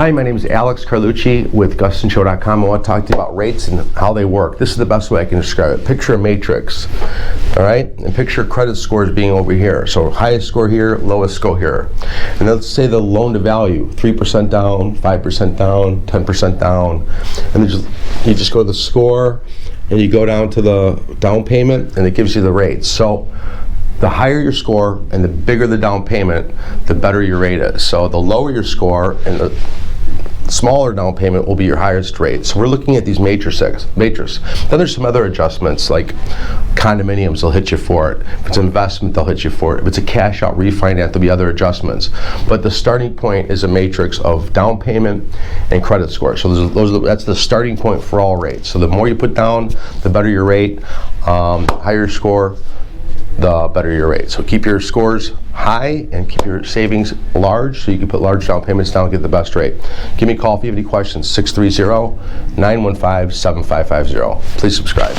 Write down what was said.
Hi, my name is Alex Carlucci with GustanCho.com. I want to talk to you about rates and how they work. This is the best way I can describe it. Picture a matrix, all right? And picture credit scores being over here. So highest score here, lowest score here. And let's say the loan to value, 3% down, 5% down, 10% down. And you just go to the score and you go down to the down payment and it gives you the rates. So the higher your score and the bigger the down payment, the better your rate is. So the lower your score and the smaller down payment will be your highest rate. So we're looking at these matrices. Then there's some other adjustments like condominiums, they'll hit you for it. If it's an investment, they'll hit you for it. If it's a cash out refinance, there'll be other adjustments. But the starting point is a matrix of down payment and credit score. So that's the starting point for all rates. So the more you put down, the better your rate. Higher score, the better your rate. So keep your scores high and keep your savings large so you can put large down payments down and get the best rate. Give me a call if you have any questions, 630-915-7550. Please subscribe.